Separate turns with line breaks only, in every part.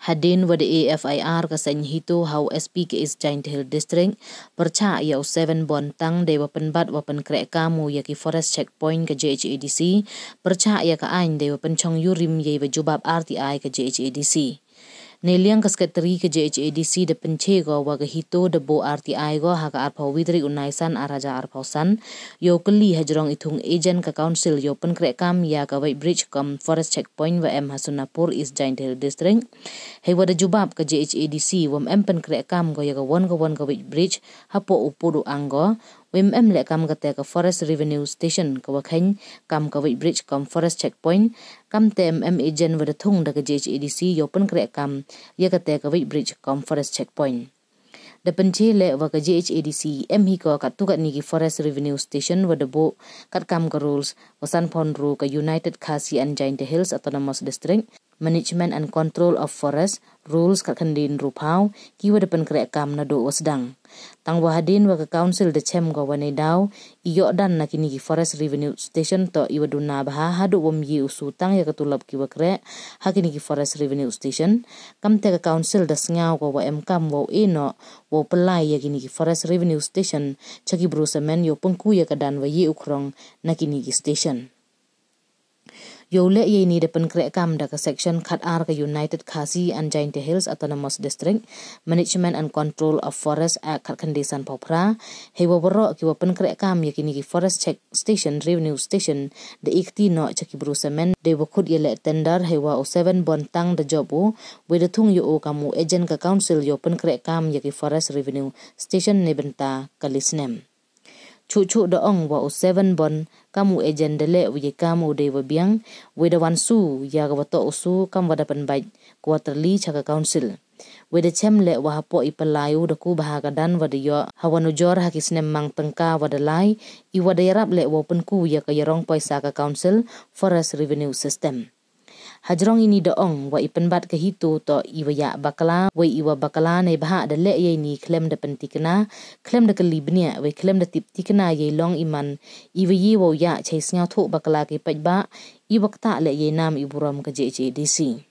Hadin wada AFIR kasany hito how SP ke is Giant Hill District perca ya Sevenborn Tang de wapen bat wapen krek kamu ya ki forest checkpoint ke JHADC perca ya ka ain de wapen chong yurim ye jubab RTI ke JHADC. Neliang ke sekretari ke JHADC de Pynche go waga hito de bo RTI go haka arpau widri unaisan araja arpausan yo keli hajrong itung agent ke council yo pen krekam ya ka White Bridge kom forest checkpoint wa em Hasunapur is Giant Hill District he wada jubab ke JHADC wam em pen krekam go ya ka won ke White Bridge hapo upudu anggo wem em le kam kate ke forest revenue station ke wakhen kam ke White Bridge kom forest checkpoint kam tem em agent wada thung da ke JHADC yo pen krekam ya kate ke White Bridge kom forest checkpoint da Pynche le wa ke JHADC em hi ko kat tu kat ni ki forest revenue station wada bo kat kam ke rules wasan pon ru ke United Khasi and Giant Hills Autonomous District Management and Control of Forest rules kat khandin rupau ki wada pen krekam na do wasdang tang wahadin wa ke council de chem go wane daw iyo dan na kini ki forest revenue station to iwaduna baha hadu wom yi usu tang ya katulab ki wakre hakini ki forest revenue station kam te ke council da sngau go wa em kam wo eno wo pelai ya kini ki forest revenue station chaki brusamen yo pengku ya kadan wa yi ukrong na kini ki station yo le ye ni de pen krekam da ke section khat ar ke United Khasi and Giant Hills Autonomous District Management and Control of Forest Act khat kandisan popra he wo boro ki wo pen krekam ya kini ki forest check station revenue station de ikti no chaki brusamen de wo khud ye le tender he wa Sevenborn Tang de jobu we de thung yo kamu agent ka council yo pen krekam ya ki forest revenue station ne benta kalisnem Cucu doong wa Sevenborn kamu agent dele wi kamu de wabiang we de wansu ya ga wato usu kam wada penbait quarterly chaka council we de chemle wa hapo ipalayu de ku bahaga dan wada yo hawanu jor hakisnem mang tengka wada lai I wada yarap le wa penku ya ka yarong paisa ka council forest revenue system hajrong ini doong wa ipenbat ke hito to iwaya bakala we iwa bakala ne baha de le ye ni klem de pentikna klem de kelibnia we klem de tiptikna ye long iman iwayi wo ya chaisnya tho bakala ke pajba iwakta le ye nam iburam ke JHADC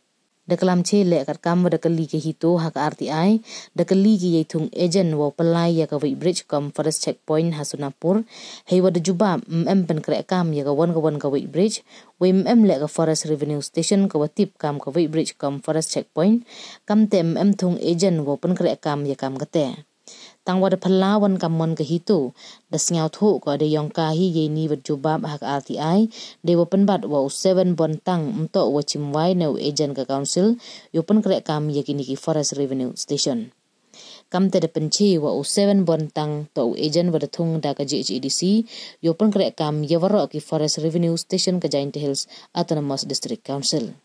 de kalam che le kat kam de kali ke hito hak RTI de kali ki ye thung agent wo pelai ya ka White Bridge kom forest checkpoint Hasunapur he wa de juba em pen krekam ya ka won ka White Bridge we em le ka forest revenue station ka watip kam ka White Bridge kom forest checkpoint kam tem em thung agent wo pen krekam ya kam kate tang wada palawan kamon ke hito das ngau tho ko de yong ka hi ye ni wat jubab hak RTI de wapen bat wa Sevenborn Tang mto wa chimwai no agent ka council yo pen krek kam ye kini ki forest revenue station kam te de Pynche wa Sevenborn Tang to agent wa thung da ka JHADC yo pen krek kam ye waro ki forest revenue station ka Giant Hills Autonomous District Council